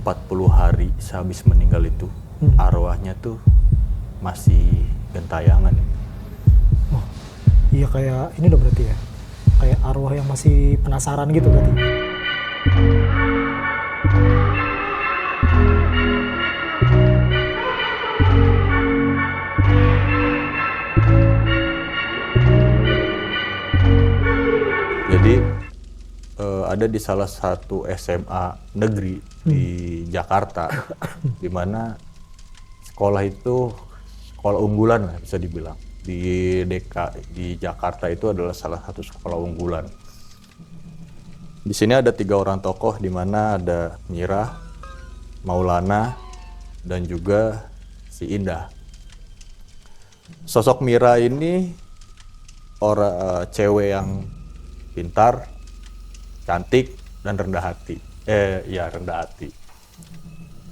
40 hari sehabis meninggal itu arwahnya tuh masih gentayangan. Oh, iya kayak ini udah berarti ya. Kayak arwah yang masih penasaran gitu berarti. Jadi ada di salah satu SMA negeri di Jakarta, di mana sekolah itu sekolah unggulan lah bisa dibilang. Di Jakarta itu adalah salah satu sekolah unggulan. Di sini ada 3 orang tokoh, di mana ada Mira, Maulana, dan juga si Indah. Sosok Mira ini cewek yang pintar, cantik, dan rendah hati. Rendah hati.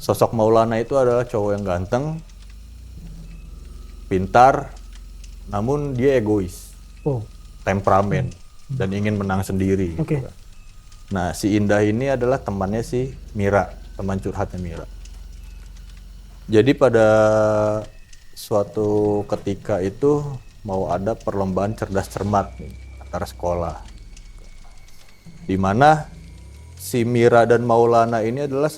Sosok Maulana itu adalah cowok yang ganteng, pintar, namun dia egois, temperamen, dan ingin menang sendiri. Oke. Gitu kan. Nah, si Indah ini adalah temannya si Mira, teman curhatnya Mira. Jadi pada suatu ketika itu mau ada perlombaan cerdas cermat nih, antara sekolah. Di mana si Mira dan Maulana ini adalah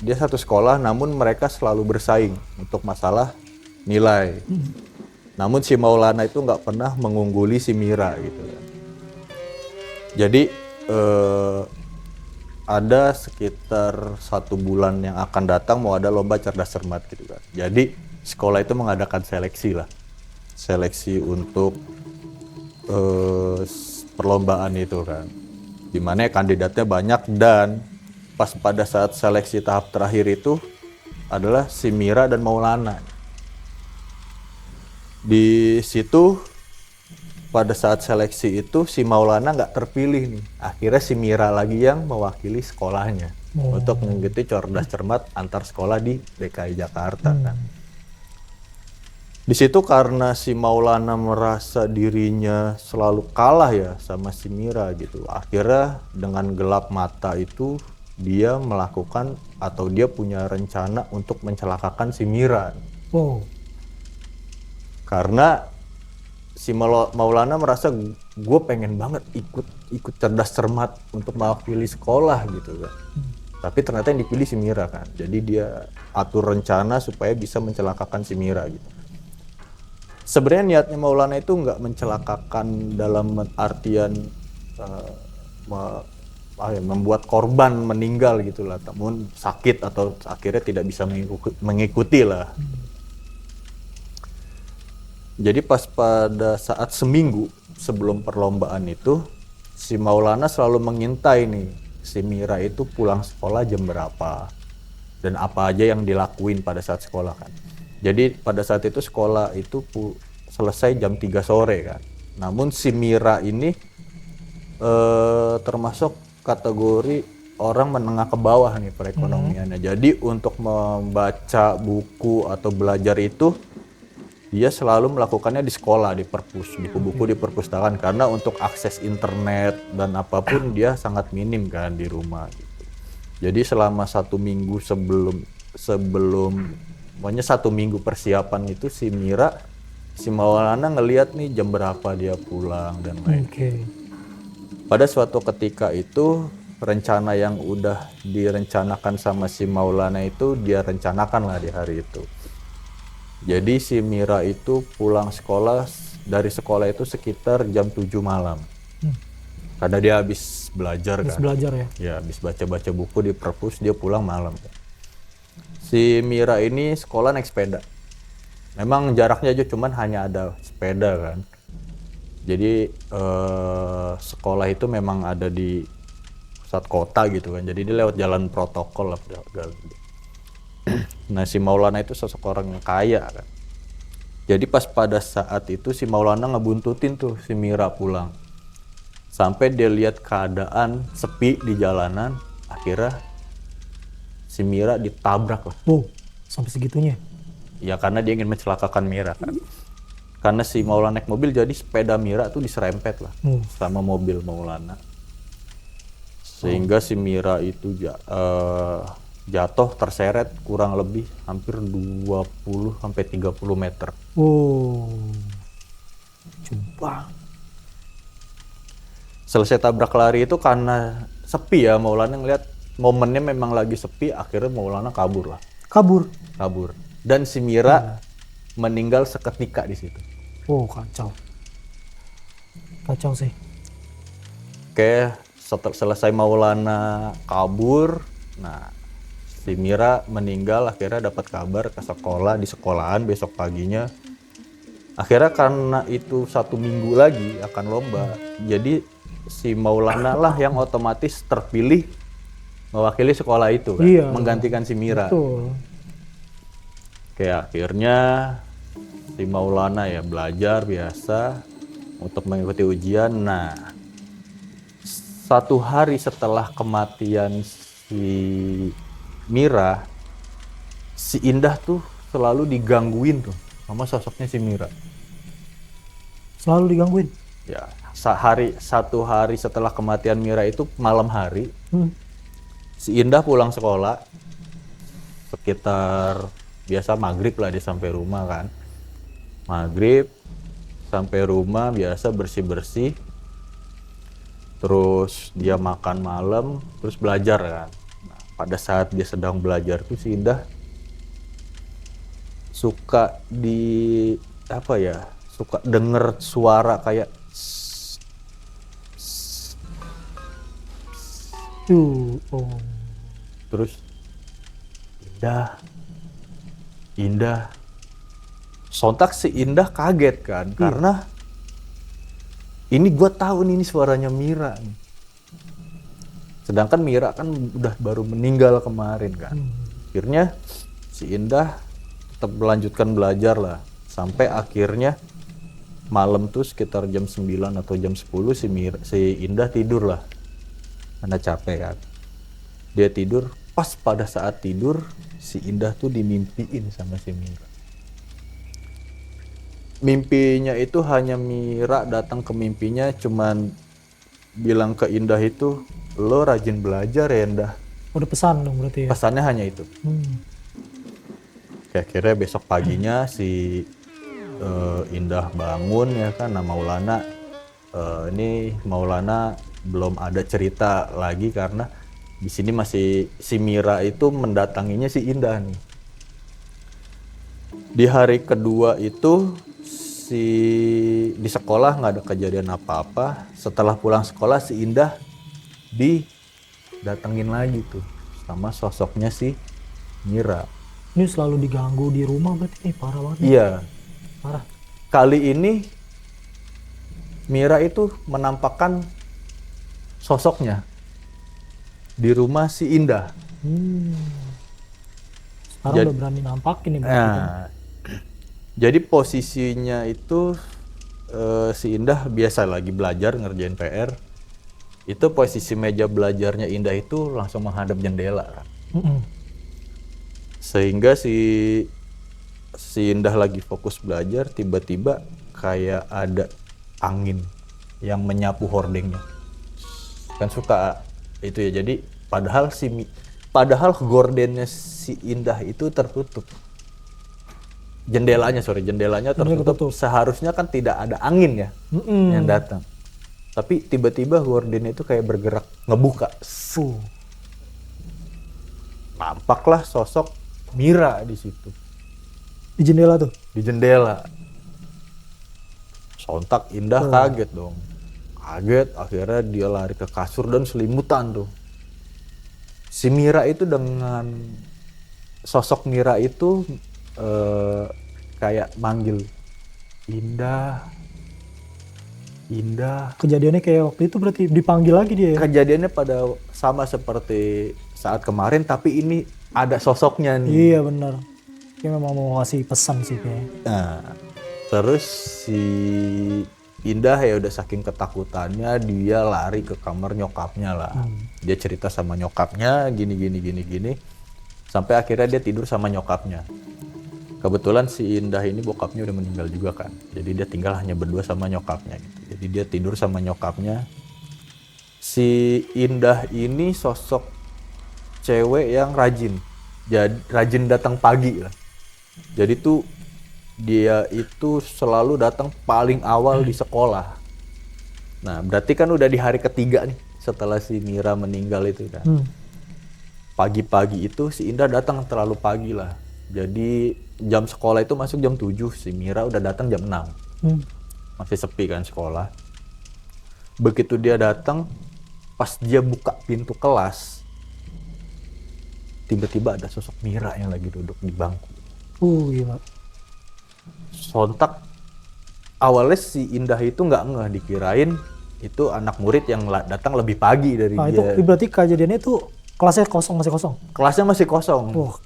dia satu sekolah, namun mereka selalu bersaing untuk masalah nilai. Namun si Maulana itu nggak pernah mengungguli si Mira gitu. Jadi ada sekitar 1 bulan yang akan datang mau ada lomba cerdas cermat gitu kan. Jadi sekolah itu mengadakan seleksi untuk perlombaan itu kan. Dimana kandidatnya banyak, dan pas pada saat seleksi tahap terakhir itu adalah si Mira dan Maulana. Di situ pada saat seleksi itu si Maulana nggak terpilih nih. Akhirnya si Mira lagi yang mewakili sekolahnya untuk mengikuti cerdas cermat antar sekolah di DKI Jakarta kan. Di situ karena si Maulana merasa dirinya selalu kalah ya sama si Mira gitu. Akhirnya dengan gelap mata itu dia melakukan atau dia punya rencana untuk mencelakakan si Mira. Karena si Maulana merasa gue pengen banget ikut cerdas cermat untuk mewakili sekolah gitu kan. Tapi ternyata yang dipilih si Mira kan. Jadi dia atur rencana supaya bisa mencelakakan si Mira gitu. Sebenarnya niatnya Maulana itu nggak mencelakakan dalam artian membuat korban meninggal gitulah, namun sakit atau akhirnya tidak bisa mengikuti lah. Jadi pas pada saat seminggu sebelum perlombaan itu, si Maulana selalu mengintai nih si Mira itu pulang sekolah jam berapa dan apa aja yang dilakuin pada saat sekolah kan. Jadi pada saat itu sekolah itu selesai jam 3 sore kan. Namun si Mira ini termasuk kategori orang menengah ke bawah nih perekonomiannya. Jadi untuk membaca buku atau belajar itu dia selalu melakukannya di sekolah, di perpus, buku-buku di perpustakaan, karena untuk akses internet dan apapun dia sangat minim kan di rumah gitu. Jadi selama 1 minggu pokoknya 1 minggu persiapan itu si Maulana ngelihat nih jam berapa dia pulang dan lain. Pada suatu ketika itu rencana yang udah direncanakan sama si Maulana itu dia rencanakan lah di hari itu. Jadi si Mira itu pulang dari sekolah itu sekitar jam 7 malam. Karena dia habis belajar kan. Ya, habis baca-baca buku di perpus, dia pulang malam. Si Mira ini sekolah naik sepeda. Memang jaraknya aja cuman hanya ada sepeda kan. Jadi sekolah itu memang ada di pusat kota gitu kan. Jadi dia lewat jalan protokol lah. Nah si Maulana itu sosok orang yang kaya kan. Jadi pas pada saat itu si Maulana ngebuntutin tuh si Mira pulang. Sampai dia lihat keadaan sepi di jalanan, akhirnya si Mira ditabrak lah. Sampai segitunya? Ya karena dia ingin mencelakakan Mira kan. Karena si Maulana naik mobil, jadi sepeda Mira tuh diserempet lah sama mobil Maulana. Sehingga si Mira itu jatuh terseret kurang lebih hampir 20 sampai 30 meter. Oh, coba. Selesai tabrak lari itu karena sepi ya, Maulana ngeliat momennya memang lagi sepi, akhirnya Maulana kabur lah. Kabur. Dan si Mira meninggal seketika di situ. Oh, kacau. Kacau sih. Oke, selesai Maulana kabur, nah si Mira meninggal, akhirnya dapat kabar ke sekolah, di sekolahan besok paginya. Akhirnya karena itu 1 minggu lagi akan lomba, jadi si Maulana lah yang otomatis terpilih mewakili sekolah itu kan, Iya, menggantikan si Mira. betul. Oke, akhirnya si Maulana ya belajar biasa untuk mengikuti ujian. Nah, 1 hari setelah kematian si Mira, si Indah tuh selalu digangguin tuh sama sosoknya si Mira. Selalu digangguin. Ya, 1 hari setelah kematian Mira itu malam hari, si Indah pulang sekolah sekitar biasa maghrib lah, dia sampai rumah kan. Maghrib sampai rumah biasa bersih-bersih, terus dia makan malam, terus belajar kan. Nah, pada saat dia sedang belajar tuh si Indah suka suka denger suara kayak terus Indah. Sontak si Indah kaget kan, karena ini gue tahu nih, ini suaranya Mira nih. Sedangkan Mira kan udah baru meninggal kemarin kan. Akhirnya si Indah tetap melanjutkan belajar lah, sampai akhirnya malam tuh sekitar jam 9 atau jam 10 si Indah tidur lah, karena capek kan. Dia tidur, pas pada saat tidur si Indah tuh dimimpiin sama si Mira. Mimpinya itu hanya Mira datang ke mimpinya cuman bilang ke Indah itu, lo rajin belajar ya Indah. Udah pesan dong berarti ya? Pesannya hanya itu. Akhirnya besok paginya si Indah bangun ya kan. Nah Maulana, ini Maulana belum ada cerita lagi karena di sini masih si Mira itu mendatanginya si Indah nih. Di hari kedua itu di sekolah nggak ada kejadian apa-apa. Setelah pulang sekolah si Indah didatengin lagi tuh sama sosoknya si Mira. Ini selalu diganggu di rumah berarti, parah banget. Iya. Parah. Kali ini Mira itu menampakkan sosoknya di rumah si Indah. Sekarang udah berani nampakin nih berarti. Nah, jadi posisinya itu si Indah biasa lagi belajar ngerjain PR. Itu posisi meja belajarnya Indah itu langsung menghadap jendela kan. Sehingga si Indah lagi fokus belajar, tiba-tiba kayak ada angin yang menyapu hordengnya. Kan suka itu ya. Jadi padahal gordennya si Indah itu tertutup. Jendelanya tertutup. Seharusnya kan tidak ada angin ya yang datang. Tapi tiba-tiba gordennya itu kayak bergerak, ngebuka. Nampaklah sosok Mira di situ. Di jendela tuh? Di jendela. Sontak Indah kaget dong. Kaget, akhirnya dia lari ke kasur dan selimutan tuh. Si Mira itu dengan sosok Mira itu kayak manggil Indah. Kejadiannya kayak waktu itu berarti dipanggil lagi dia ya? Kejadiannya sama seperti saat kemarin, tapi ini ada sosoknya nih. Iya benar. Dia memang mau ngasih pesan sih kayaknya. Nah, terus si Indah ya udah saking ketakutannya dia lari ke kamar nyokapnya lah. Dia cerita sama nyokapnya gini. Sampai akhirnya dia tidur sama nyokapnya. Kebetulan si Indah ini bokapnya udah meninggal juga kan. Jadi dia tinggal hanya berdua sama nyokapnya gitu. Jadi dia tidur sama nyokapnya. Si Indah ini sosok cewek yang rajin. Jadi rajin datang pagi lah. Jadi tuh dia itu selalu datang paling awal di sekolah. Nah, berarti kan udah di hari ketiga nih setelah si Mira meninggal itu kan. Pagi-pagi itu si Indah datang terlalu pagi lah. Jadi jam sekolah itu masuk jam 7, si Mira udah datang jam 6. Masih sepi kan sekolah. Begitu dia datang, pas dia buka pintu kelas, tiba-tiba ada sosok Mira yang lagi duduk di bangku. Gila. Sontak awalnya si Indah itu nggak ngeh, dikirain itu anak murid yang datang lebih pagi dari dia. Itu berarti kejadiannya itu kelasnya masih kosong. Kelasnya masih kosong. Wah.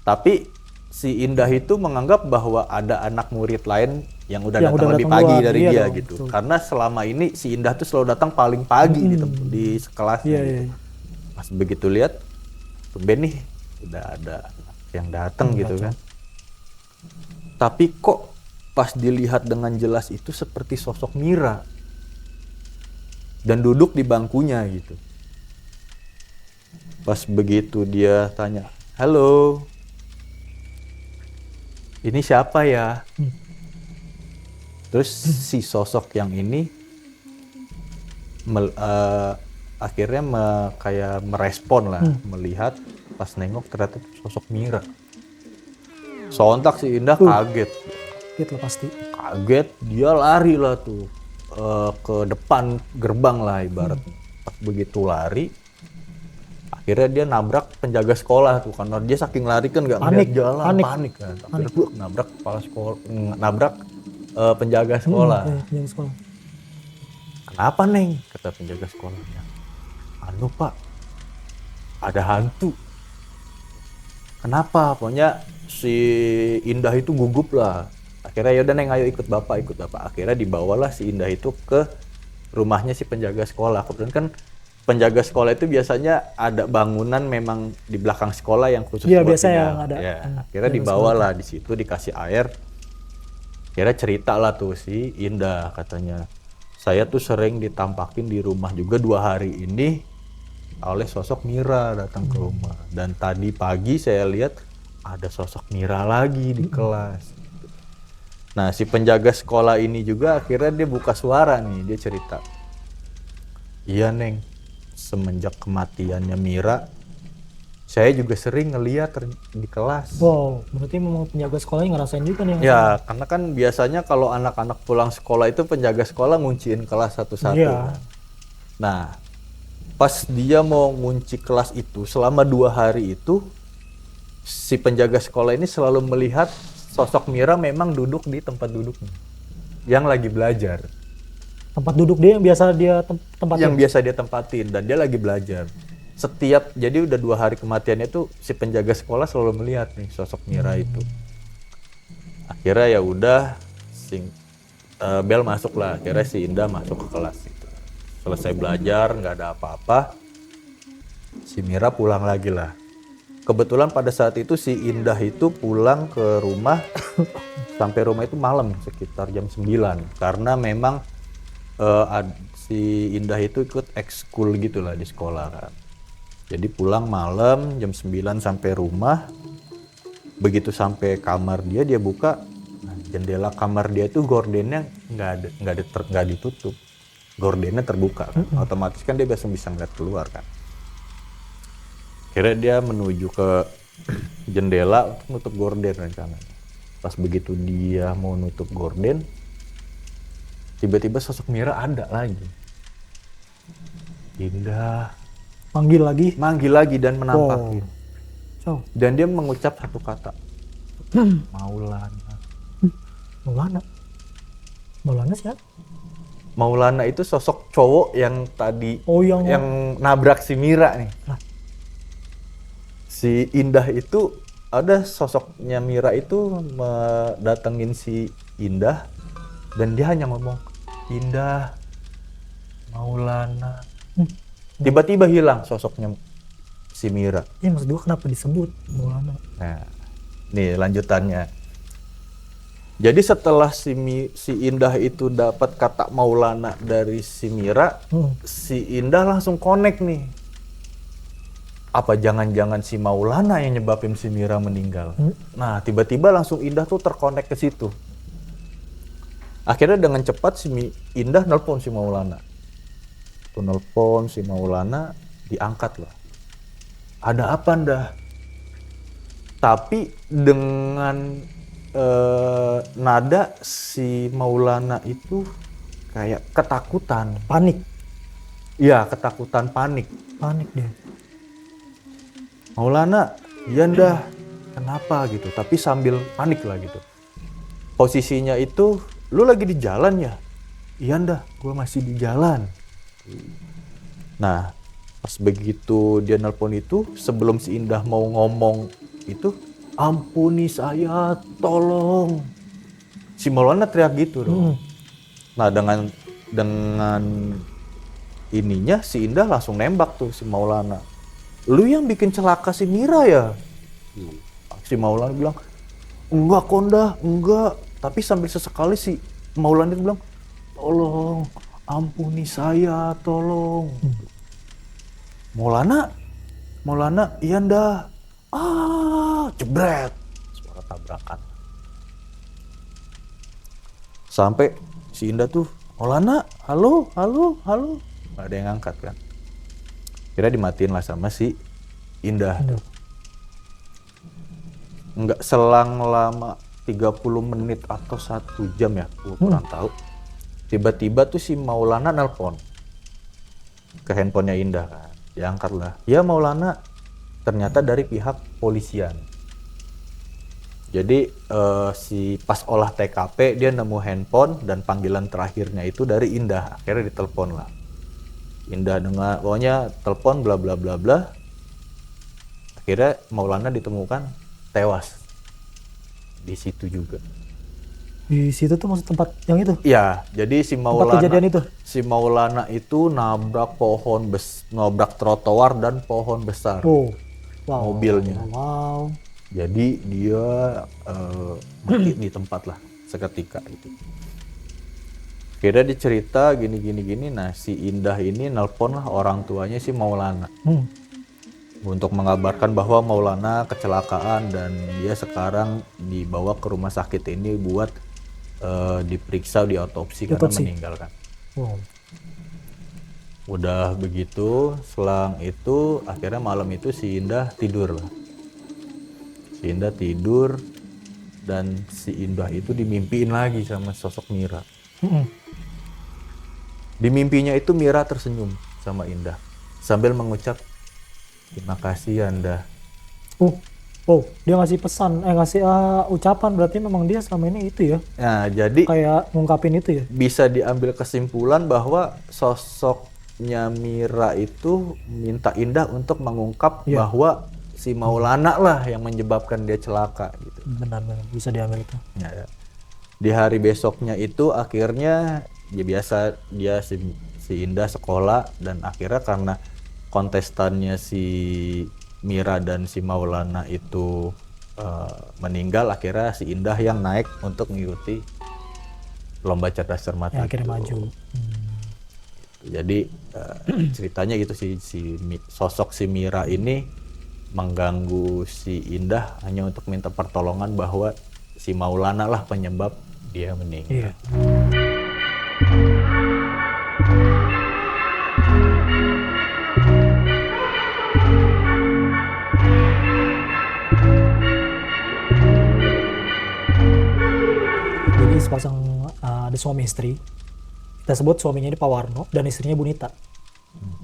Tapi si Indah itu menganggap bahwa ada anak murid lain yang udah datang lebih pagi dari dia dong, gitu. betul. Karena selama ini si Indah tuh selalu datang paling pagi di kelasnya. Iya. Pas begitu lihat, tumben nih udah ada yang datang gitu kan. Tapi kok pas dilihat dengan jelas itu seperti sosok Mira dan duduk di bangkunya gitu. Pas begitu dia tanya, "Halo, ini siapa ya?" Terus si sosok yang ini akhirnya kayak merespon lah, melihat pas nengok ternyata sosok Mira. Sontak si Indah kaget. Gitu pasti. Kaget, dia lari lah tuh ke depan gerbang lah ibaratnya. Pas begitu lari, akhirnya dia nabrak penjaga sekolah tuh, karena dia saking lari kan nggak ngeliat jalan, panik kan. Akhirnya dia nabrak kepala sekolah, nabrak penjaga sekolah. Penjaga sekolah. "Kenapa Neng?" kata penjaga sekolahnya. "Anu Pak, ada hantu." "Kenapa?" Pokoknya si Indah itu gugup lah. Akhirnya yaudah Neng, ayo ikut bapak. Akhirnya dibawalah si Indah itu ke rumahnya si penjaga sekolah. Kemudian kan penjaga sekolah itu biasanya ada bangunan memang di belakang sekolah yang khusus buat biasa tinggal. yang ada. Ya, akhirnya dibawalah di situ, dikasih air. Akhirnya cerita lah tuh si Indah, katanya, "Saya tuh sering ditampakin di rumah juga 2 hari ini oleh sosok Mira datang ke rumah. Dan tadi pagi saya lihat ada sosok Mira lagi di kelas." Nah, si penjaga sekolah ini juga akhirnya dia buka suara nih, dia cerita, "Iya Neng, semenjak kematiannya Mira, saya juga sering ngeliat di kelas." Wow, berarti memang penjaga sekolahnya ngerasain juga nih. Ya, karena kan biasanya kalau anak-anak pulang sekolah itu penjaga sekolah ngunciin kelas satu-satu. Iya. Nah, pas dia mau ngunci kelas itu, selama 2 hari itu, si penjaga sekolah ini selalu melihat sosok Mira memang duduk di tempat duduknya, yang lagi belajar. Tempat duduk dia yang biasa dia tempatin. Yang biasa dia tempatin, dan dia lagi belajar. Jadi udah 2 hari kematiannya tuh si penjaga sekolah selalu melihat nih sosok Mira itu. Akhirnya ya udah, bel masuk lah. Akhirnya si Indah masuk ke kelas itu. Selesai belajar, nggak ada apa-apa. Si Mira pulang lagi lah. Kebetulan pada saat itu si Indah itu pulang ke rumah, sampai rumah itu malam sekitar jam 9. Karena memang si Indah itu ikut ekskul gitu lah di sekolah kan. Jadi pulang malam jam 9 sampai rumah. Begitu sampai kamar dia buka, jendela kamar dia tuh gordennya nggak ditutup. Gordennya terbuka kan. Otomatis kan dia biasa bisa ngeliat keluar kan. Akhirnya dia menuju ke jendela untuk nutup gorden rencananya. Pas begitu dia mau nutup gorden, tiba-tiba sosok Mira ada lagi. Indah manggil lagi dan menampakin. Dan dia mengucap satu kata, "Maulana." Maulana siapa? Maulana itu sosok cowok yang tadi yang nabrak si Mira nih. Si Indah itu, ada sosoknya Mira itu mendatengin si Indah, dan dia hanya ngomong, "Indah, Maulana." Tiba-tiba hilang sosoknya si Mira. Ya maksud gue kenapa disebut Maulana? Nah, nih lanjutannya. Jadi setelah si Indah itu dapat kata Maulana dari si Mira, si Indah langsung connect nih. Apa jangan-jangan si Maulana yang nyebabin si Mira meninggal? Nah, tiba-tiba langsung Indah tuh terkonek ke situ. Akhirnya dengan cepat Indah nelpon si Maulana. Tuh nelpon si Maulana, diangkat lah. Ada apa Ndah? Tapi dengan nada si Maulana itu kayak ketakutan. Panik. Iya, ketakutan, panik. Panik dia. Maulana, iya Ndah, kenapa gitu? Tapi sambil panik lah gitu. Posisinya itu, lu lagi di jalan ya? Iya Ndah, gue masih di jalan. Nah, pas begitu dia nelpon itu, sebelum si Indah mau ngomong itu, ampuni saya, tolong. Si Maulana teriak gitu dong. Nah, dengan ininya si Indah langsung nembak tuh si Maulana. Lu yang bikin celaka si Mira ya? Si Maulana bilang, enggak Konda, enggak. Tapi sambil sesekali si Maulana bilang, tolong, ampuni saya, tolong. Maulana, iya Ndah. Jebret. Suara tabrakan. Sampai si Indah tuh, Maulana, halo. Gak ada yang ngangkat kan. Kira dimatiin lah sama si Indah. Nggak selang lama 30 menit atau 1 jam ya, gue kurang tahu. Tiba-tiba tuh si Maulana nelpon ke handphonenya Indah kan. Diangkat lah. Ya Maulana, ternyata dari pihak polisian. Jadi si pas olah TKP dia nemu handphone dan panggilan terakhirnya itu dari Indah. Akhirnya ditelepon lah. Indah dengan pokoknya telepon bla bla bla bla. Akhirnya Maulana ditemukan tewas di situ juga. Di situ tuh maksud tempat yang itu? Iya, jadi si Maulana, tempat kejadian itu? Si Maulana itu nabrak nabrak trotoar dan pohon besar. Oh, wow. Mobilnya. Wow. Jadi dia mati di tempat lah seketika itu. Akhirnya dicerita gini. Nah si Indah ini nelpon lah orang tuanya si Maulana. Untuk mengabarkan bahwa Maulana kecelakaan dan dia sekarang dibawa ke rumah sakit ini buat diperiksa, diotopsi karena meninggal kan. Wow. Udah begitu, selang itu akhirnya malam itu si Indah tidur lah. Si Indah tidur dan si Indah itu dimimpiin lagi sama sosok Mira. Di mimpinya itu Mira tersenyum sama Indah sambil mengucap terima kasih Indah. Dia ngasih pesan, ngasih ucapan, berarti memang dia selama ini itu ya. Nah, jadi kayak ngungkapin itu ya. Bisa diambil kesimpulan bahwa sosoknya Mira itu minta Indah untuk mengungkap bahwa si Maulana lah yang menyebabkan dia celaka gitu. Benar, bisa diambil itu. Ya. Di hari besoknya itu akhirnya ya biasa dia si Indah sekolah dan akhirnya karena kontestannya si Mira dan si Maulana itu meninggal, akhirnya si Indah yang naik untuk mengikuti lomba cerdas cermat itu. Akhirnya maju. Jadi ceritanya gitu si sosok si Mira ini mengganggu si Indah hanya untuk minta pertolongan bahwa si Maulana lah penyebab dia meninggal. Iya. Jadi sepasang ada suami istri. Kita sebut suaminya ini Pak Warno dan istrinya Bunita.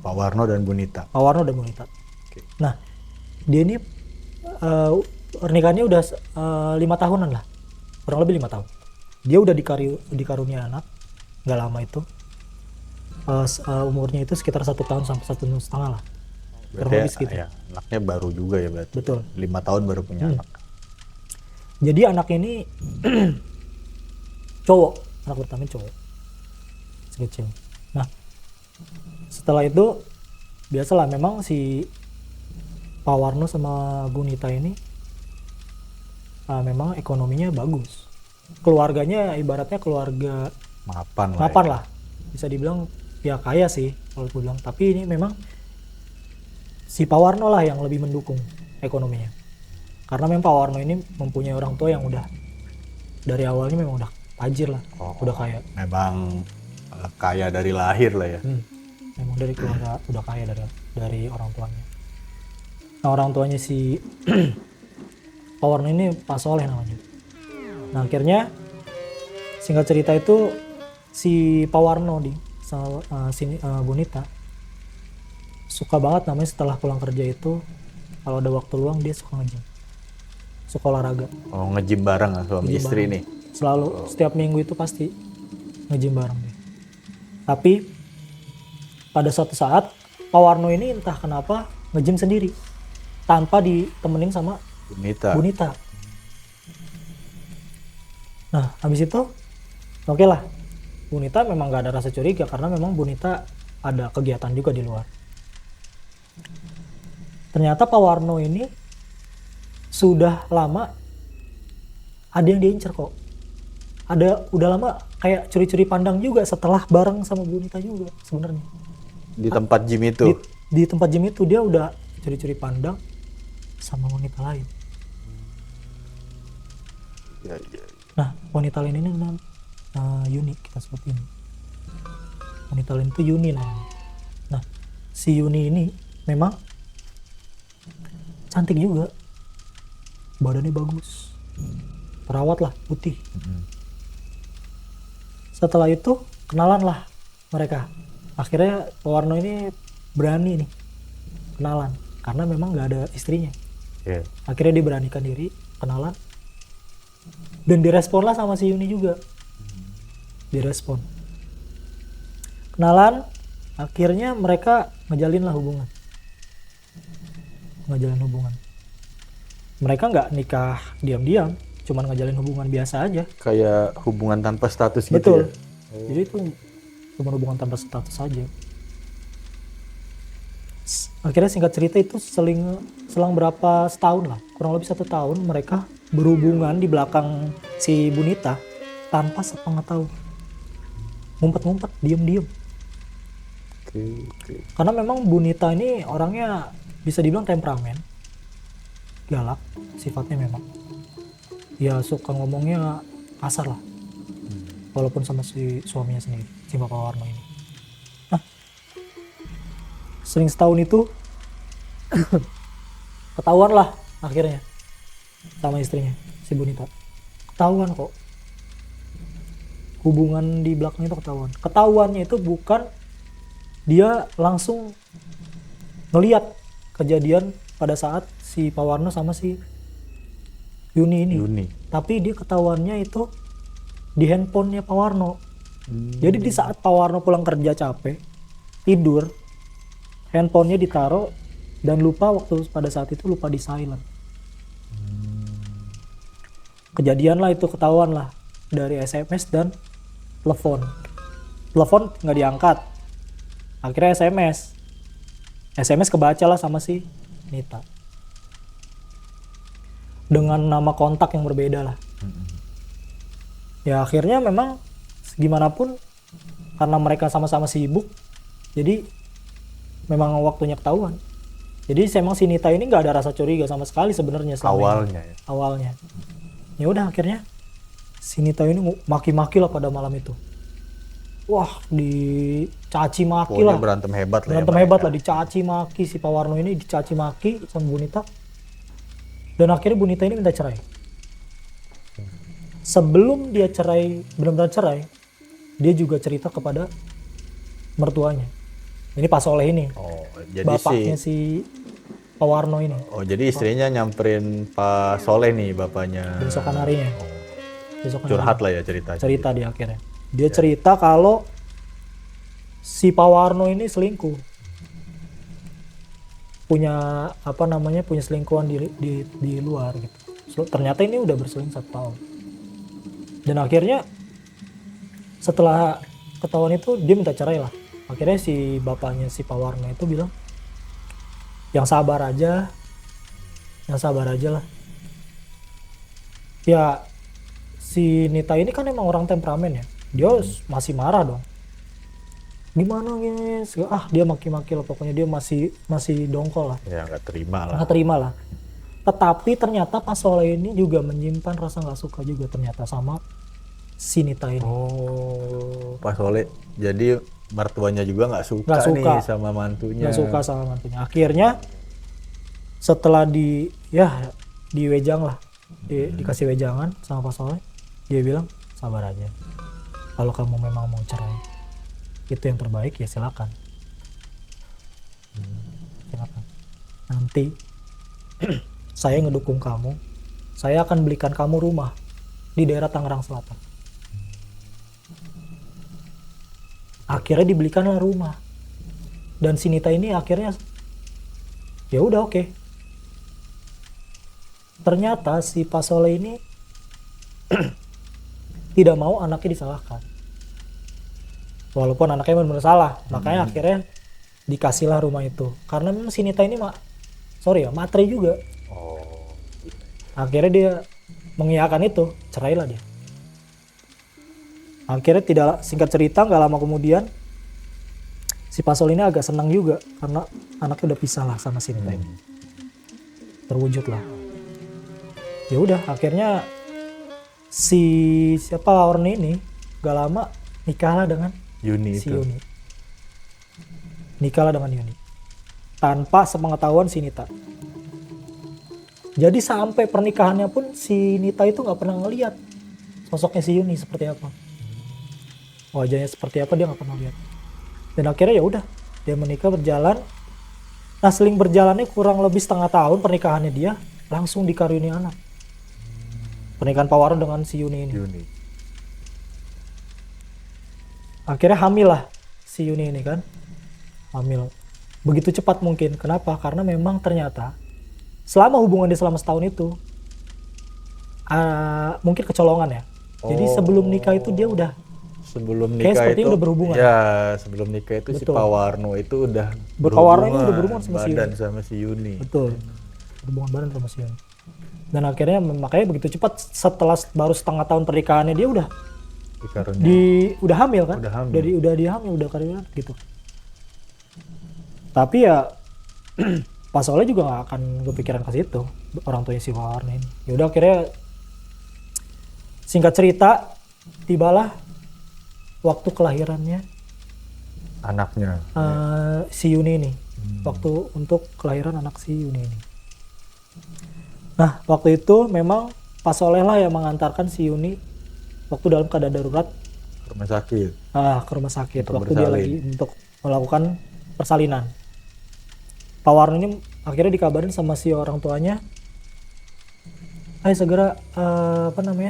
Pak Warno dan Bunita. Okay. Nah, dia ini pernikahannya udah 5 tahunan lah, kurang lebih 5 tahun. Dia udah dikarunia anak, nggak lama itu. Umurnya itu sekitar 1 tahun sampai 1,5 lah. Kurang lebih segitu. Ya, anaknya baru juga ya berarti. Betul. 5 tahun baru punya anak. Jadi anak ini cowok, anak pertama cowok. Kecil. Nah, setelah itu biasalah memang si Pak Warno sama Bunita ini memang ekonominya bagus. keluarganya ibaratnya keluarga mapan lah. Bisa dibilang ya kaya sih kalau aku bilang. Tapi ini memang si Pak Warno lah yang lebih mendukung ekonominya. Karena memang Pak Warno ini mempunyai orang tua yang udah dari awalnya memang udah tajir lah, udah kaya. Memang kaya dari lahir lah ya. Memang dari keluarga udah kaya dari orang tuanya. Nah orang tuanya si Pak Warno ini Pak Soleh namanya. Nah akhirnya singkat cerita itu si Pak Warno Bunita suka banget namanya setelah pulang kerja itu kalau ada waktu luang dia suka nge-gym, suka olahraga. Oh nge-gym bareng suami istri nih? Selalu setiap minggu itu pasti nge-gym bareng dia. Tapi pada suatu saat Pak Warno ini entah kenapa nge-gym sendiri tanpa ditemenin sama Bunita. Nah habis itu oke lah, Bunita memang gak ada rasa curiga karena memang Bunita ada kegiatan juga di luar. Ternyata Pak Warno ini sudah lama ada yang diincer kok. Udah lama kayak curi-curi pandang juga setelah bareng sama Bunita juga sebenarnya. Di tempat gym itu? Di tempat gym itu dia udah curi-curi pandang sama wanita lain. Ya. Nah wanita lain ini Yuni kita sebut ini. Wanita lain itu Yuni namanya. Nah si Yuni ini memang cantik juga, badannya bagus, perawat lah, putih. Setelah itu kenalan lah mereka. Akhirnya Pak Warno ini berani nih kenalan karena memang nggak ada istrinya. Akhirnya dia beranikan diri kenalan dan direspon lah sama si Yuni juga. Direspon kenalan, akhirnya mereka ngejalin hubungan. Mereka nggak nikah diam-diam, cuman ngejalin hubungan biasa aja. Kayak hubungan tanpa status. Betul. Gitu ya? Jadi itu cuma hubungan tanpa status aja. Akhirnya singkat cerita itu selang berapa setahun lah, kurang lebih 1 tahun mereka berhubungan di belakang si Bunita tanpa sepengetahuan. Ngumpet-ngumpet, diem-diem. Oke. Karena memang Bunita ini orangnya bisa dibilang temperamen, galak sifatnya memang. Ya suka ngomongnya kasar lah. Walaupun sama si suaminya sendiri, si Bapak Warno ini. Nah, sering setahun itu ketahuan lah akhirnya sama istrinya, si Bunita. Ketahuan kok. Hubungan di belakang itu ketahuan. Ketahuannya itu bukan dia langsung ngeliat kejadian pada saat si Pak Warno sama si Yuni ini. Tapi dia ketahuannya itu di handphonenya Pak Warno. Jadi di saat Pak Warno pulang kerja capek, tidur, handphonenya ditaruh dan pada saat itu lupa di silent. Kejadian lah itu, ketahuan lah dari SMS dan telepon. Telepon nggak diangkat. Akhirnya SMS kebaca lah sama si Nita. Dengan nama kontak yang berbeda lah. Ya akhirnya memang gimana pun karena mereka sama-sama sibuk, jadi memang waktunya ketahuan. Jadi memang si Nita ini nggak ada rasa curiga sama sekali sebenarnya awalnya. Ya udah akhirnya si Nita ini maki-maki lah pada malam itu. Wah, dicaci maki lah. Berantem hebat lah, dicaci maki si Pak Warno ini, dicaci maki sama Bunita. Dan akhirnya Bunita ini minta cerai. Sebelum dia benar-benar cerai, dia juga cerita kepada mertuanya. Ini Pak Soleh ini. Jadi bapaknya si Pak Warno ini. Jadi istrinya nyamperin Pak Soleh nih, bapaknya. Besokan harinya. Curhat lah ya ceritanya. Cerita dia akhirnya. Dia cerita kalau si Pak Warno ini selingkuh. Punya selingkuhan di luar gitu. Ternyata ini udah berseling 1 tahun. Dan akhirnya setelah ketahuan itu dia minta cerai lah. Akhirnya si bapaknya si Pak Warno itu bilang, yang sabar aja lah. Ya si Nita ini kan emang orang temperamen ya, dia masih marah dong. Gimana guys? Dia maki-maki lah, pokoknya dia masih dongkol lah. Ya nggak terima lah. Nggak terima lah. Tetapi ternyata Pak Soleh ini juga menyimpan rasa nggak suka juga ternyata sama si Nita ini. Oh, Pak Soleh. Jadi mertuanya juga nggak suka nih sama mantunya. Nggak suka sama mantunya. Akhirnya setelah diwejang lah, dikasih wejangan sama Pak Soleh, dia bilang sabar aja. Kalau kamu memang mau cerai, itu yang terbaik ya silakan. Silakan. Nanti saya ngedukung kamu. Saya akan belikan kamu rumah di daerah Tangerang Selatan. Akhirnya dibelikanlah rumah. Dan si Nita ini akhirnya ya udah oke. Ternyata si Pak Soleh ini tidak mau anaknya disalahkan. Walaupun anaknya benar-benar salah, makanya akhirnya dikasihlah rumah itu. Karena memang si Nita ini matre juga. Oh. Akhirnya dia mengiyakan itu, cerailah dia. Akhirnya singkat cerita nggak lama kemudian si Pak Soleh ini agak senang juga karena anaknya udah pisah lah sama si Nita ini. Terwujud lah. Ya udah akhirnya siapa Warni ini gak lama nikahlah dengan Yuni si itu. Yuni. Nikahlah dengan Yuni. Tanpa sepengetahuan si Nita. Jadi sampai pernikahannya pun si Nita itu nggak pernah ngeliat sosoknya si Yuni seperti apa. Wajahnya seperti apa dia nggak pernah lihat. Dan akhirnya ya udah dia menikah berjalan. Nah seling berjalannya kurang lebih setengah tahun pernikahannya dia langsung dikaruniai anak. Pernikahan Pak Warno dengan si Yuni ini. Akhirnya hamil lah si Yuni ini kan. Hamil. Begitu cepat mungkin. Kenapa? Karena memang ternyata selama hubungan dia selama setahun itu mungkin kecolongan ya. Jadi sebelum nikah itu dia udah sebelum kayak nikah seperti itu udah berhubungan. Ya, sebelum nikah itu si Pak Warno itu udah berhubungan sama si badan Yuni. sama si Yuni. Betul. Berhubungan badan sama si Yuni. Dan akhirnya makanya begitu cepat setelah baru setengah tahun pernikahannya dia udah udah hamil kan? Udah hamil. Udah dia hamil, udah karuniai gitu. Tapi ya Pak Soleh juga gak akan kepikiran ke situ, orang tuanya si Warni ini. Ya udah akhirnya singkat cerita tibalah waktu kelahirannya anaknya si Yuni ini. Waktu untuk kelahiran anak si Yuni ini. Nah, waktu itu memang Pak Soleh lah yang mengantarkan si Yuni waktu dalam keadaan darurat ke rumah sakit. Ke rumah sakit Untuk waktu dia lagi untuk melakukan persalinan. Pak Warno ini akhirnya dikabarin sama si orang tuanya, segera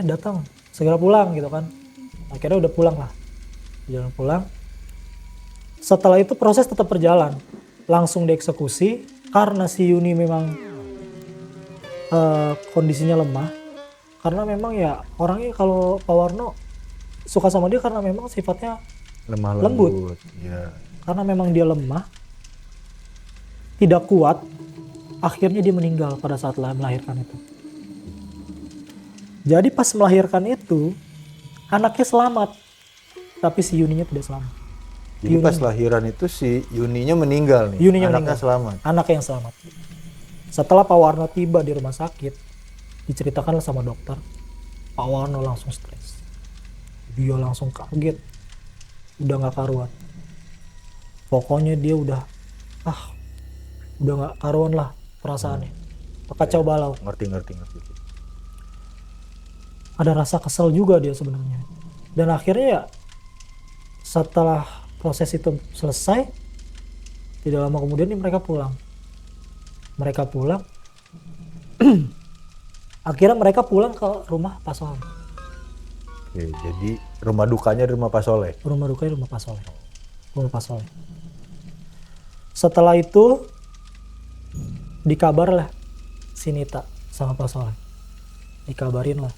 datang, segera pulang gitu kan. Akhirnya udah pulang lah, jalan pulang. Setelah itu proses tetap berjalan, langsung dieksekusi karena si Yuni memang kondisinya lemah. Karena memang ya orangnya kalau Pak Warno suka sama dia karena memang sifatnya lembut. Ya. Karena memang dia lemah, tidak kuat, akhirnya dia meninggal pada saat melahirkan itu. Jadi pas melahirkan itu, anaknya selamat, tapi si Yuninya tidak selamat. Jadi pas lahiran itu si Yuninya meninggal nih, anaknya selamat. Anaknya yang selamat. Setelah Pak Warno tiba di rumah sakit, diceritakan sama dokter, Pak Warno langsung stres. Dia langsung kaget, udah gak karuan. Pokoknya dia udah gak karuan lah perasaannya. Kacau balau. Ngerti. Ada rasa kesel juga dia sebenarnya. Dan akhirnya ya setelah proses itu selesai, tidak lama kemudian mereka pulang. Akhirnya mereka pulang ke rumah Pak Soleh. Oke, jadi rumah dukanya di rumah Pak Soleh. Rumah dukanya rumah Pak Soleh. Rumah Pak Soleh. Setelah itu dikabar lah si Nita sama Pak Soleh. Dikabarin lah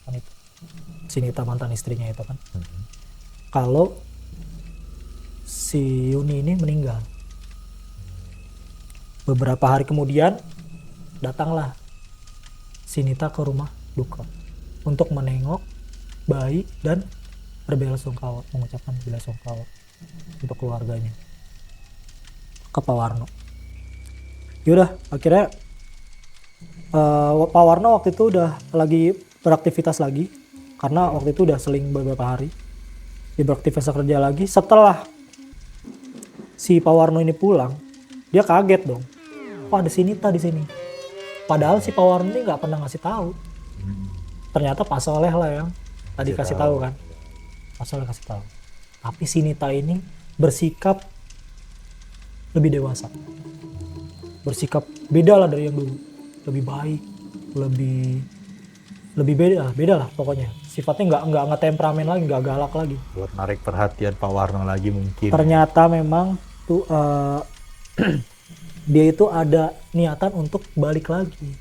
kan itu. Si Nita mantan istrinya itu kan. Kalau si Yuni ini meninggal. Beberapa hari kemudian datanglah si Nita ke rumah duka untuk menengok bayi dan berbelasungkawa, mengucapkan belasungkawa untuk keluarganya ke Pak Warno. Yaudah, akhirnya Pak Warno waktu itu udah lagi beraktivitas lagi, karena waktu itu udah seling beberapa hari. Dia beraktivitas kerja lagi. Setelah si Pak Warno ini pulang, dia kaget dong. Oh, ada si Nita di sini. Padahal si Pak Warno ini nggak pernah ngasih tahu. Ternyata Pak Soleh lah yang tadi kasih tahu kan. Pak Soleh kasih tahu. Tapi si Nita ini bersikap lebih dewasa. Bersikap beda lah dari yang dulu. Lebih baik, lebih beda lah pokoknya. Sifatnya nggak temperamen lagi, nggak galak lagi. Buat narik perhatian Pak Warno lagi mungkin. Ternyata memang tuh dia itu ada niatan untuk balik lagi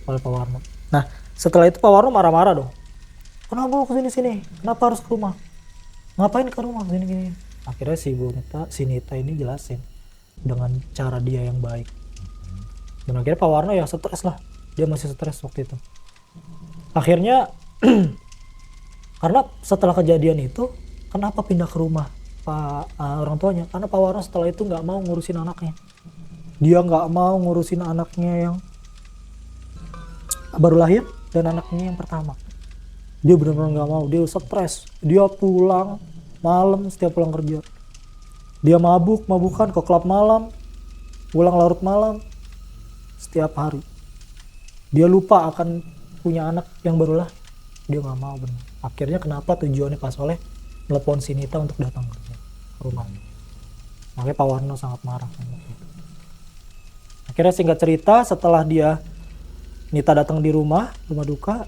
oleh Pak Warno. Nah setelah itu Pak Warno marah-marah dong. Kenapa lu kesini-sini? Kenapa harus ke rumah? Ngapain ke rumah gini-gini? Akhirnya si Nita ini jelasin dengan cara dia yang baik. Dan akhirnya Pak Warno ya stres lah. Dia masih stres waktu itu. Akhirnya karena setelah kejadian itu, kenapa pindah ke rumah orang tuanya? Karena Pak Warno setelah itu nggak mau ngurusin anaknya. Dia nggak mau ngurusin anaknya yang baru lahir dan anaknya yang pertama. Dia benar-benar nggak mau. Dia stres. Dia pulang malam setiap pulang kerja. Dia mabukan ke klub malam, pulang larut malam setiap hari. Dia lupa akan punya anak yang baru lahir. Dia nggak mau benar. Akhirnya kenapa tujuannya Pak Soleh telepon si Nita untuk datang ke rumah. Makanya Pak Warno sangat marah. Akhirnya singkat cerita, setelah Nita datang di rumah duka,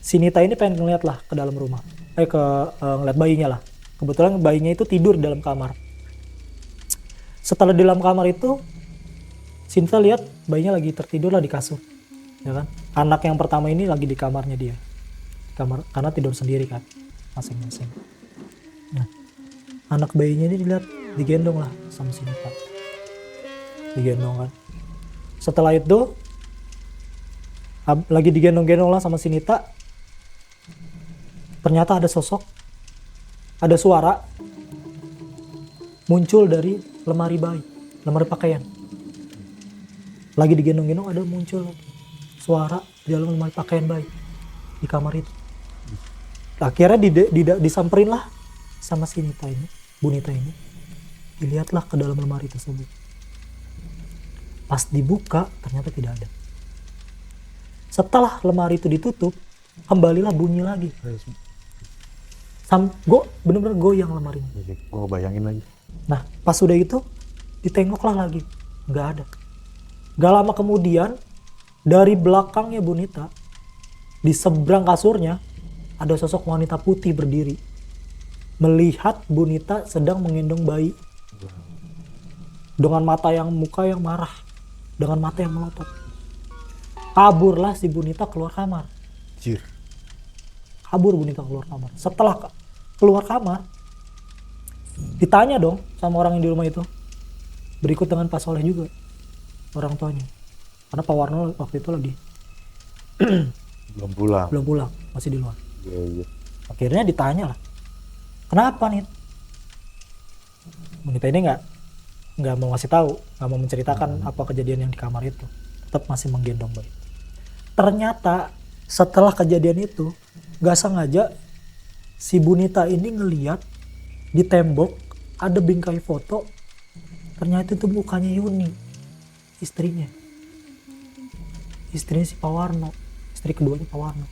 si Nita ini pengen ngeliat lah ke dalam rumah. Ngeliat bayinya lah. Kebetulan bayinya itu tidur di dalam kamar. Setelah di dalam kamar itu, si Nita lihat bayinya lagi tertidur lah di kasur. Ya kan? Anak yang pertama ini lagi di kamarnya dia. Karena tidur sendiri kan, masing-masing. Nah, anak bayinya ini dilihat digendong lah sama si Nita. Digendong kan. Setelah itu lagi digendong-gendong lah sama si Nita. Ternyata ada suara muncul dari lemari bayi, lemari pakaian. Lagi digendong-gendong ada muncul suara di dalam lemari pakaian bayi di kamar itu. Akhirnya disamperin lah sama si Nita ini, Bu Nita ini. Dilihatlah ke dalam lemari tersebut. Pas dibuka ternyata tidak ada. Setelah lemari itu ditutup, kembalilah bunyi lagi. Bener-bener goyang lemari ini. Gue bayangin lagi. Nah pas sudah itu ditengoklah lagi, nggak ada. Gak lama kemudian dari belakangnya Bu Nita, di seberang kasurnya ada sosok wanita putih berdiri melihat Bu Nita sedang menggendong bayi dengan muka yang marah, dengan mata yang melotot. Kaburlah si Bu Nita keluar kamar. Kabur Bu Nita keluar kamar. Setelah keluar kamar, ditanya dong sama orang yang di rumah itu, berikut dengan Pak Soleh juga, orang tuanya. Karena Pak Warno waktu itu lagi belum pulang, masih di luar. Iya. Akhirnya ditanya lah, kenapa nih? Wanita ini nggak mau ngasih tahu, nggak mau menceritakan apa kejadian yang di kamar itu. Tetap masih menggendong bayi. Ternyata setelah kejadian itu, nggak sengaja si Bu Nita ini ngeliat di tembok ada bingkai foto. Ternyata itu mukanya Yuni, istrinya si Pak Warno, istri keduanya Pak Warno.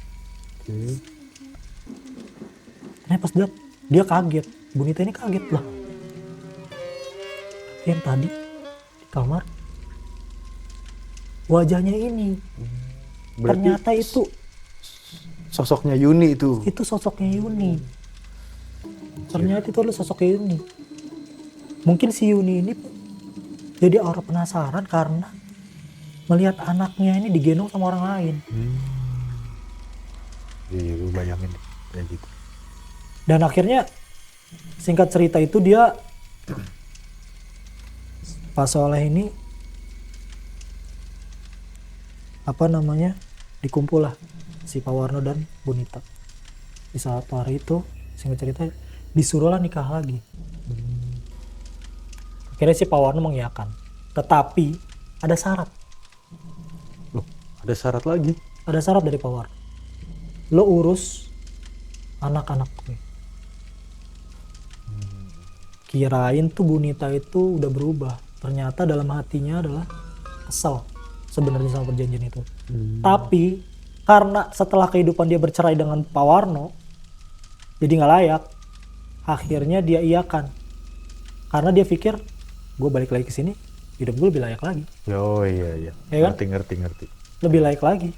Ternyata pas dia kaget, Bu Nita ini kaget lah. Yang tadi di kamar wajahnya ini. Berarti ternyata itu sosoknya Yuni itu. Itu sosoknya Yuni. Ternyata itu adalah sosoknya Yuni. Mungkin si Yuni ini jadi orang penasaran karena melihat anaknya ini digendong sama orang lain. Iya, gue bayangin kayak gitu. Dan akhirnya singkat cerita itu dia Pak Soleh ini dikumpul lah si Pak Warno dan Bu Nita. Di saat hari itu singkat cerita disuruhlah nikah lagi. Akhirnya si Pak Warno mengiyakan, tetapi ada syarat. Loh, ada syarat lagi? Ada syarat dari Pak Warno. Lo urus anak-anak gue. Kirain tuh Bu Nita itu udah berubah. Ternyata dalam hatinya adalah kesel sebenarnya sama perjanjian itu. Tapi karena setelah kehidupan dia bercerai dengan Pak Warno, jadi nggak layak. Akhirnya dia iyakan. Karena dia pikir, gue balik lagi ke sini, hidup gue lebih layak lagi. Oh iya. Ya kan? Ngerti. Lebih layak lagi.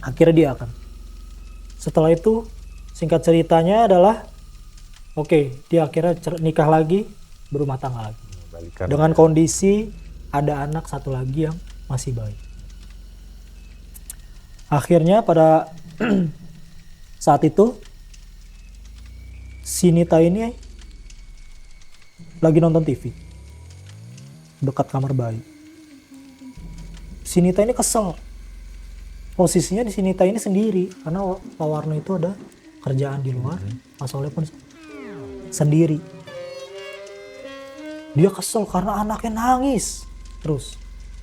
Akhirnya dia akan. Setelah itu, singkat ceritanya adalah, oke, dia akhirnya nikah lagi, berumah tangga lagi. Balikan. Dengan kondisi ada anak satu lagi yang masih bayi. Akhirnya pada saat itu, si Nita ini lagi nonton TV dekat kamar bayi. Si Nita ini kesel. Posisinya di si Nita ini sendiri karena Pak Warno itu ada kerjaan di luar, Mas Soleh pun sendiri. Dia kesel karena anaknya nangis terus.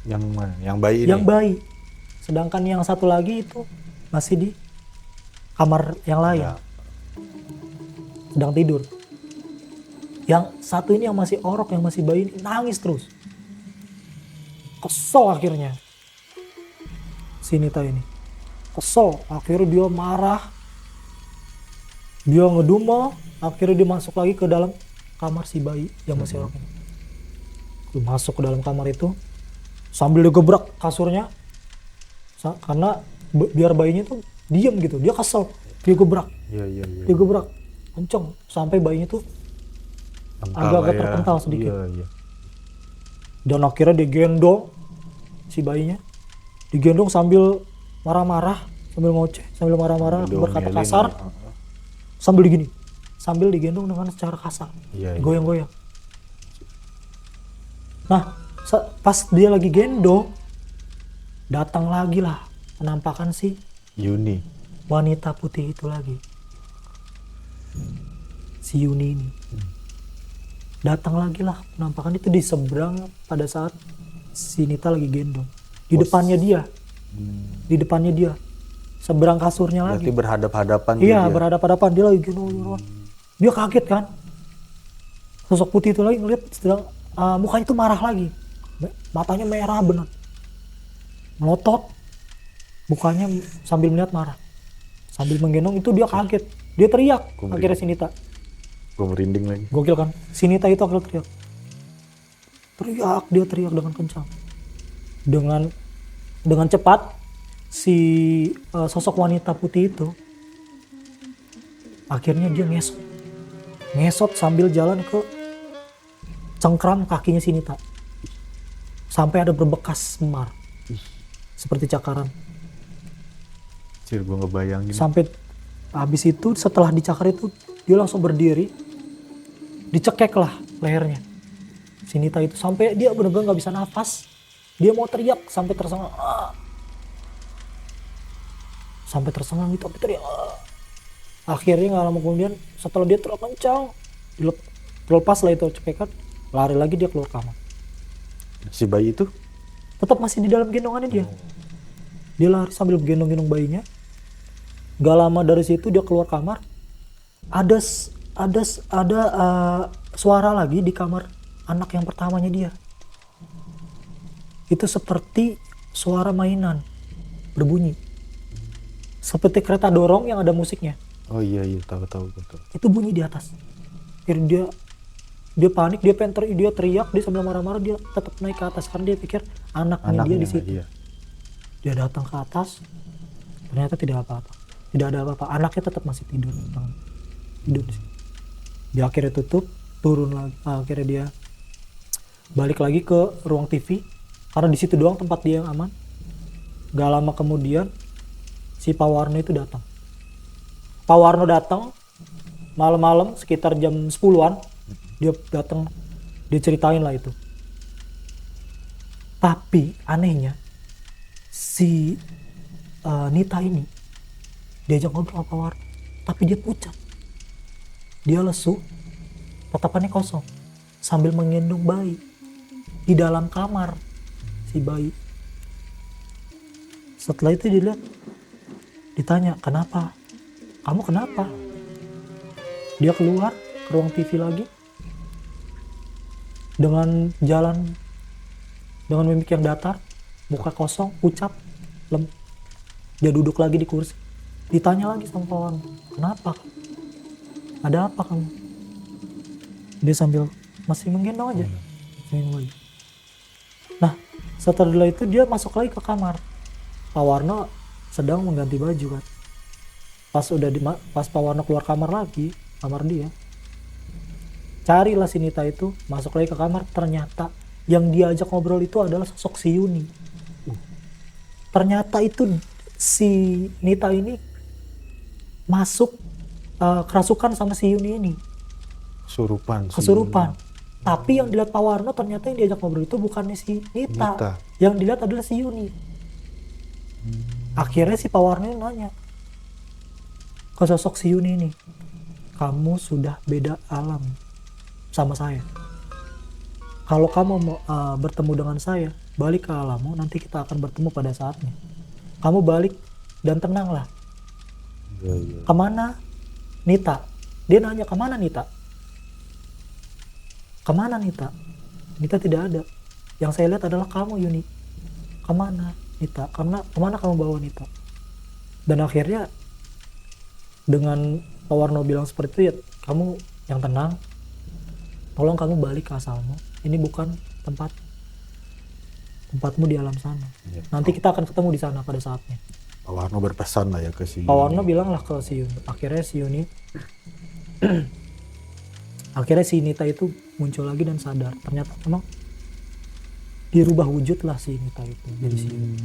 Yang mana? Yang bayi ini? Yang bayi. Sedangkan yang satu lagi itu masih di kamar yang lain. Ya. Sedang tidur. Yang satu ini yang masih orok, yang masih bayi ini nangis terus. Kesel akhirnya. Si Nita ini. Kesel. Akhirnya dia marah. Dia ngedumel. Akhirnya dia masuk lagi ke dalam kamar si bayi yang masih orok ini. Dia masuk ke dalam kamar itu. Sambil digebrak kasurnya. Karena biar bayinya tuh diem gitu. Dia kesel. Dia gebrak. Iya. Dia gebrak. Kenceng. Sampai bayinya tuh agak-agak terpental sedikit. Iya. Dan akhirnya digendong si bayinya. Digendong sambil marah-marah, sambil ngoceh, sambil marah-marah, berkata kasar. Sambil digini. Sambil digendong dengan secara kasar. Iya. Goyang-goyang. Nah, pas dia lagi gendong, datang lagi lah penampakan si Yuni. wanita putih itu lagi. Si Yuni ini. Datang lagi lah penampakan itu di seberang pada saat si Nita lagi gendong. Di depannya dia. Di depannya dia. Seberang kasurnya lagi. Berarti berhadap-hadapan. Iya, berhadapan-hadapan. Dia lagi gendong. Dia kaget kan. Sosok putih itu lagi ngeliat sedang mukanya itu marah lagi. Matanya merah bener. Melotot. Mukanya sambil melihat marah. Sambil menggendong itu dia kaget. Dia teriak. Akhirnya si Nita. Gue merinding lagi. Gokil kan? Si Nita itu akhirnya teriak. Dia teriak dengan kencang. Dengan cepat si sosok wanita putih itu akhirnya dia ngesot sambil jalan ke cengkram kakinya si Nita. Sampai ada berbekas memar. Seperti cakaran. Cir, gue ngebayangin. Sampai habis itu setelah dicakar itu dia langsung berdiri. Dicekek lah lehernya. Si Nita itu sampai dia benar-benar nggak bisa nafas. Dia mau teriak sampai tersengang. Sampai tersengang gitu, sampai teriak. Akhirnya nggak lama kemudian setelah dia teriak kencang, terlepas lah itu cekekan, lari lagi dia keluar kamar. Si bayi itu? Tetap masih di dalam gendongannya dia. Dia lari sambil gendong-gendong bayinya. Gak lama dari situ dia keluar kamar. Ada suara lagi di kamar anak yang pertamanya dia. Itu seperti suara mainan berbunyi. Seperti kereta dorong yang ada musiknya. Oh iya, tahu. Itu bunyi di atas. Akhirnya dia panik, dia teriak, dia sambil marah-marah dia tetap naik ke atas karena dia pikir anaknya dia di situ. Iya. Dia datang ke atas, ternyata tidak apa-apa. Tidak ada apa-apa. Anaknya tetap masih tidur di sini. Dia akhirnya turun lagi. Akhirnya dia balik lagi ke ruang TV karena di situ doang tempat dia yang aman. Gak lama kemudian si Pak Warno itu datang. Pak Warno datang malam-malam sekitar jam 10-an. Dia datang, dia ceritain lah itu. Tapi anehnya si Nita ini diajak ngobrol sama Pak Warno, tapi dia pucat, dia lesu, tatapannya kosong, sambil menggendong bayi di dalam kamar si bayi. Setelah itu dilihat, ditanya, kenapa? Kamu kenapa? Dia keluar ke ruang TV lagi dengan jalan, dengan mimik yang datar, muka kosong, pucat, dia duduk lagi di kursi. Ditanya lagi sama Pak Warno, kenapa? Ada apa kamu? Dia sambil masih menggendong aja. Nah, setelah itu dia masuk lagi ke kamar. Pak Warno sedang mengganti baju kan. Pas Pak Warno keluar kamar lagi, kamar dia, carilah si Nita itu, masuk lagi ke kamar. Ternyata yang diajak ngobrol itu adalah sosok si Yuni. Ternyata itu si Nita ini masuk kerasukan sama si Yuni ini. Kesurupan. Tapi yang dilihat Pak Warno, ternyata yang diajak ngobrol itu bukannya si Nita. Yang dilihat adalah si Yuni. Akhirnya si Pak Warno nanya ke sosok si Yuni ini, kamu sudah beda alam sama saya. Kalau kamu mau bertemu dengan saya, balik ke alammu, nanti kita akan bertemu pada saatnya. Kamu balik dan tenanglah. Kemana Nita? Dia nanya, kemana Nita? Kemana Nita? Nita tidak ada. Yang saya lihat adalah kamu, Yuni. Kemana Nita? Kemana kamu bawa Nita? Dan akhirnya dengan Pak Warno bilang seperti itu, ya kamu yang tenang, tolong kamu balik ke asalmu. Ini bukan tempatmu di alam sana. Nanti kita akan ketemu di sana pada saatnya. Pak Warno berpesan lah ya ke si Pak Warno bilang lah ke si Yuni. Akhirnya si Yuni akhirnya si Nita itu muncul lagi dan sadar. Ternyata memang dirubah wujud lah si Nita itu jadi si Yuni.